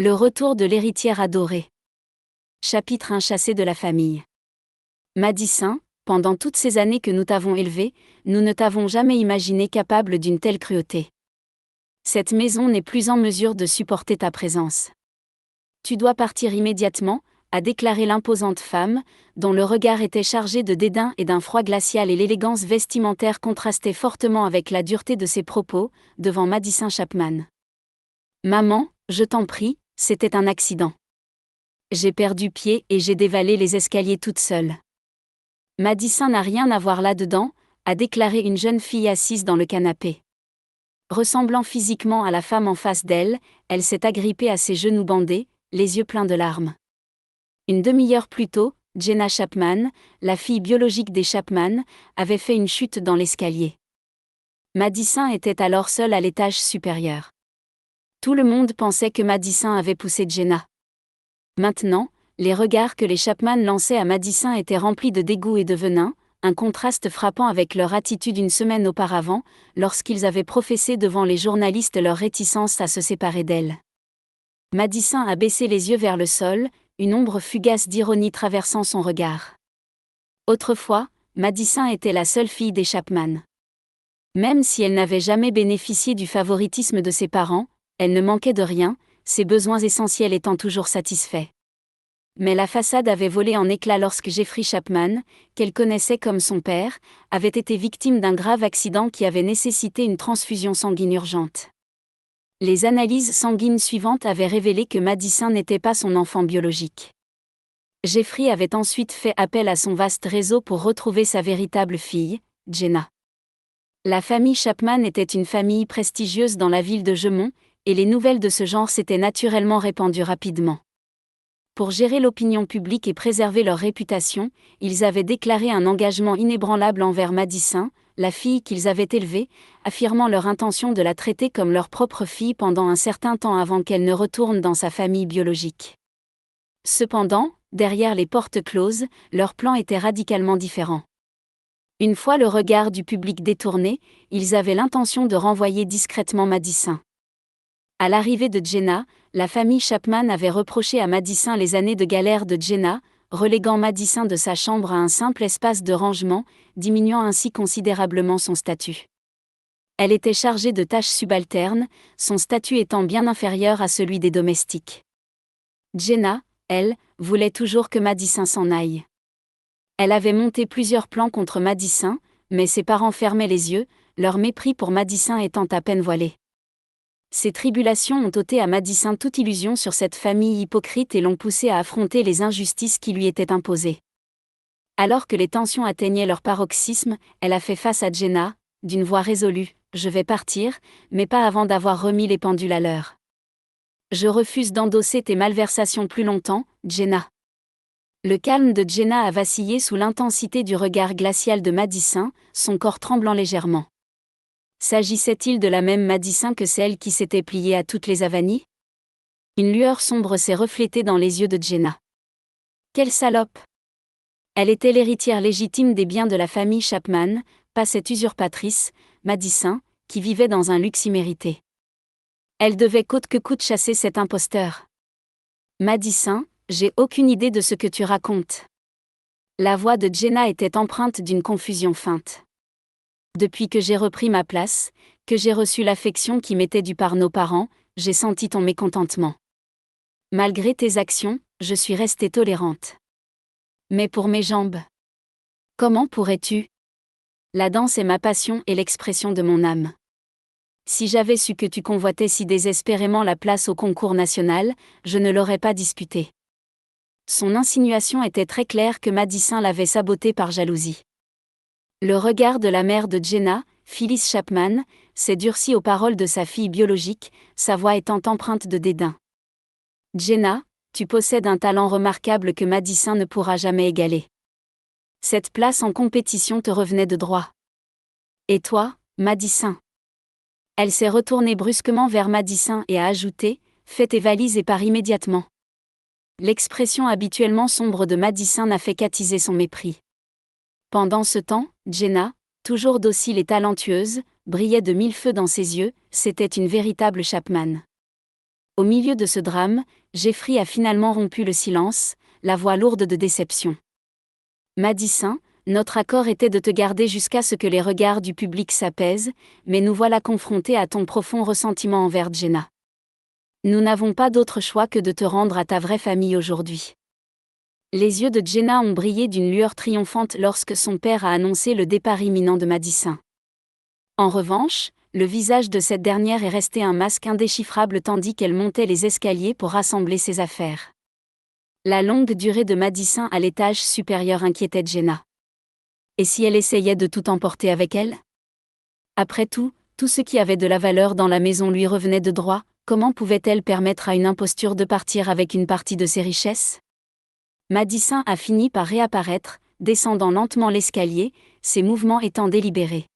Le retour de l'héritière adorée. Chapitre 1. Chassée de la famille. Madison, pendant toutes ces années que nous t'avons élevée, nous ne t'avons jamais imaginé capable d'une telle cruauté. Cette maison n'est plus en mesure de supporter ta présence. Tu dois partir immédiatement, a déclaré l'imposante femme, dont le regard était chargé de dédain et d'un froid glacial et l'élégance vestimentaire contrastait fortement avec la dureté de ses propos, devant Madison Chapman. Maman, je t'en prie, c'était un accident. J'ai perdu pied et j'ai dévalé les escaliers toute seule. Madison n'a rien à voir là-dedans, a déclaré une jeune fille assise dans le canapé. Ressemblant physiquement à la femme en face d'elle, elle s'est agrippée à ses genoux bandés, les yeux pleins de larmes. Une demi-heure plus tôt, Jenna Chapman, la fille biologique des Chapman, avait fait une chute dans l'escalier. Madison était alors seule à l'étage supérieur. Tout le monde pensait que Madison avait poussé Jenna. Maintenant, les regards que les Chapman lançaient à Madison étaient remplis de dégoût et de venin, un contraste frappant avec leur attitude une semaine auparavant, lorsqu'ils avaient professé devant les journalistes leur réticence à se séparer d'elle. Madison a baissé les yeux vers le sol, une ombre fugace d'ironie traversant son regard. Autrefois, Madison était la seule fille des Chapman. Même si elle n'avait jamais bénéficié du favoritisme de ses parents, elle ne manquait de rien, ses besoins essentiels étant toujours satisfaits. Mais la façade avait volé en éclats lorsque Jeffrey Chapman, qu'elle connaissait comme son père, avait été victime d'un grave accident qui avait nécessité une transfusion sanguine urgente. Les analyses sanguines suivantes avaient révélé que Madison n'était pas son enfant biologique. Jeffrey avait ensuite fait appel à son vaste réseau pour retrouver sa véritable fille, Jenna. La famille Chapman était une famille prestigieuse dans la ville de Gemont, et les nouvelles de ce genre s'étaient naturellement répandues rapidement. Pour gérer l'opinion publique et préserver leur réputation, ils avaient déclaré un engagement inébranlable envers Madison, la fille qu'ils avaient élevée, affirmant leur intention de la traiter comme leur propre fille pendant un certain temps avant qu'elle ne retourne dans sa famille biologique. Cependant, derrière les portes closes, leur plan était radicalement différent. Une fois le regard du public détourné, ils avaient l'intention de renvoyer discrètement Madison. À l'arrivée de Jenna, la famille Chapman avait reproché à Madison les années de galère de Jenna, reléguant Madison de sa chambre à un simple espace de rangement, diminuant ainsi considérablement son statut. Elle était chargée de tâches subalternes, son statut étant bien inférieur à celui des domestiques. Jenna, elle, voulait toujours que Madison s'en aille. Elle avait monté plusieurs plans contre Madison, mais ses parents fermaient les yeux, leur mépris pour Madison étant à peine voilé. Ces tribulations ont ôté à Madison toute illusion sur cette famille hypocrite et l'ont poussée à affronter les injustices qui lui étaient imposées. Alors que les tensions atteignaient leur paroxysme, elle a fait face à Jenna, d'une voix résolue, « Je vais partir, mais pas avant d'avoir remis les pendules à l'heure. Je refuse d'endosser tes malversations plus longtemps, Jenna. » Le calme de Jenna a vacillé sous l'intensité du regard glacial de Madison, son corps tremblant légèrement. S'agissait-il de la même Madison que celle qui s'était pliée à toutes les avanies? Une lueur sombre s'est reflétée dans les yeux de Jenna. Quelle salope! Elle était l'héritière légitime des biens de la famille Chapman, pas cette usurpatrice, Madison, qui vivait dans un luxe immérité. Elle devait coûte que coûte chasser cet imposteur. Madison, j'ai aucune idée de ce que tu racontes. La voix de Jenna était empreinte d'une confusion feinte. Depuis que j'ai repris ma place, que j'ai reçu l'affection qui m'était due par nos parents, j'ai senti ton mécontentement. Malgré tes actions, je suis restée tolérante. Mais pour mes jambes, comment pourrais-tu? La danse est ma passion et l'expression de mon âme. Si j'avais su que tu convoitais si désespérément la place au concours national, je ne l'aurais pas disputé. Son insinuation était très claire que Madison l'avait sabotée par jalousie. Le regard de la mère de Jenna, Phyllis Chapman, s'est durci aux paroles de sa fille biologique, sa voix étant empreinte de dédain. Jenna, tu possèdes un talent remarquable que Madison ne pourra jamais égaler. Cette place en compétition te revenait de droit. Et toi, Madison? Elle s'est retournée brusquement vers Madison et a ajouté, fais tes valises et pars immédiatement. L'expression habituellement sombre de Madison n'a fait qu'attiser son mépris. Pendant ce temps, Jenna, toujours docile et talentueuse, brillait de mille feux dans ses yeux, c'était une véritable Chapman. Au milieu de ce drame, Jeffrey a finalement rompu le silence, la voix lourde de déception. Madison, notre accord était de te garder jusqu'à ce que les regards du public s'apaisent, mais nous voilà confrontés à ton profond ressentiment envers Jenna. Nous n'avons pas d'autre choix que de te rendre à ta vraie famille aujourd'hui. Les yeux de Jenna ont brillé d'une lueur triomphante lorsque son père a annoncé le départ imminent de Madison. En revanche, le visage de cette dernière est resté un masque indéchiffrable tandis qu'elle montait les escaliers pour rassembler ses affaires. La longue durée de Madison à l'étage supérieur inquiétait Jenna. Et si elle essayait de tout emporter avec elle? Après tout ce qui avait de la valeur dans la maison lui revenait de droit, comment pouvait-elle permettre à une imposture de partir avec une partie de ses richesses? Madison a fini par réapparaître, descendant lentement l'escalier, ses mouvements étant délibérés.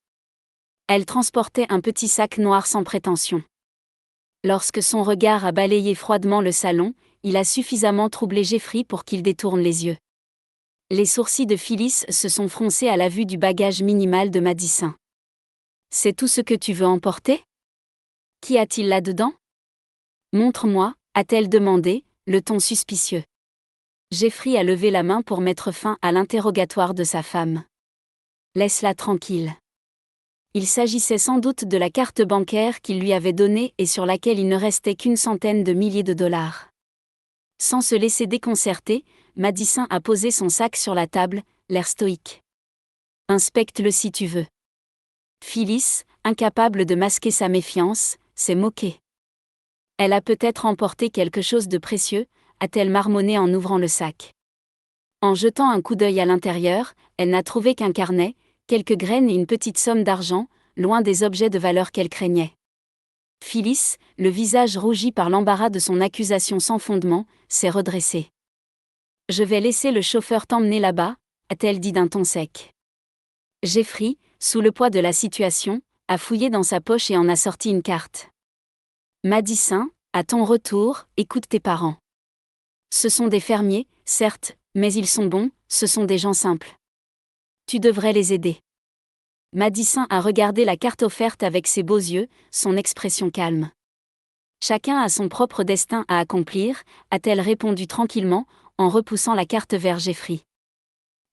Elle transportait un petit sac noir sans prétention. Lorsque son regard a balayé froidement le salon, il a suffisamment troublé Jeffrey pour qu'il détourne les yeux. Les sourcils de Phyllis se sont froncés à la vue du bagage minimal de Madison. « C'est tout ce que tu veux emporter? Qu'y a-t-il là-dedans? Montre-moi, a-t-elle demandé, le ton suspicieux. Jeffrey a levé la main pour mettre fin à l'interrogatoire de sa femme. Laisse-la tranquille. Il s'agissait sans doute de la carte bancaire qu'il lui avait donnée et sur laquelle il ne restait qu'une centaine de milliers de dollars. Sans se laisser déconcerter, Madison a posé son sac sur la table, l'air stoïque. Inspecte-le si tu veux. Phyllis, incapable de masquer sa méfiance, s'est moquée. Elle a peut-être emporté quelque chose de précieux, a-t-elle marmonné en ouvrant le sac. En jetant un coup d'œil à l'intérieur, elle n'a trouvé qu'un carnet, quelques graines et une petite somme d'argent, loin des objets de valeur qu'elle craignait. Phyllis, le visage rougi par l'embarras de son accusation sans fondement, s'est redressée. « Je vais laisser le chauffeur t'emmener là-bas », a-t-elle dit d'un ton sec. Jeffrey, sous le poids de la situation, a fouillé dans sa poche et en a sorti une carte. Madison, à ton retour, écoute tes parents. Ce sont des fermiers, certes, mais ils sont bons, ce sont des gens simples. Tu devrais les aider. Madison a regardé la carte offerte avec ses beaux yeux, son expression calme. Chacun a son propre destin à accomplir, a-t-elle répondu tranquillement, en repoussant la carte vers Jeffrey.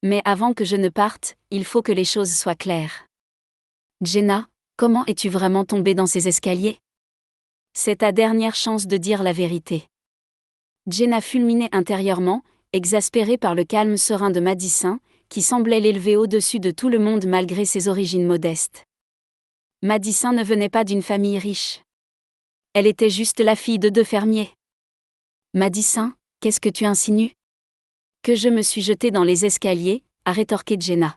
Mais avant que je ne parte, il faut que les choses soient claires. Jenna, comment es-tu vraiment tombée dans ces escaliers? C'est ta dernière chance de dire la vérité. Jenna fulminait intérieurement, exaspérée par le calme serein de Madison, qui semblait l'élever au-dessus de tout le monde malgré ses origines modestes. Madison ne venait pas d'une famille riche. Elle était juste la fille de 2 fermiers. Madison, qu'est-ce que tu insinues? Que je me suis jetée dans les escaliers, a rétorqué Jenna.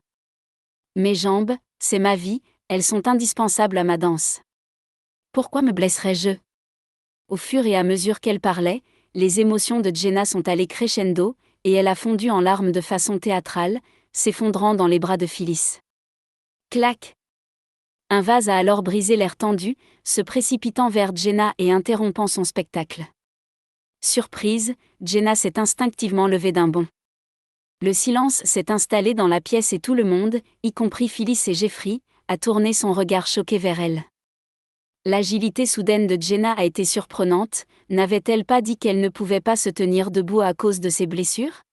Mes jambes, c'est ma vie, elles sont indispensables à ma danse. Pourquoi me blesserais-je? Au fur et à mesure qu'elle parlait, les émotions de Jenna sont allées crescendo, et elle a fondu en larmes de façon théâtrale, s'effondrant dans les bras de Phyllis. Clac! Un vase a alors brisé l'air tendu, se précipitant vers Jenna et interrompant son spectacle. Surprise, Jenna s'est instinctivement levée d'un bond. Le silence s'est installé dans la pièce et tout le monde, y compris Phyllis et Jeffrey, a tourné son regard choqué vers elle. L'agilité soudaine de Jenna a été surprenante, n'avait-elle pas dit qu'elle ne pouvait pas se tenir debout à cause de ses blessures?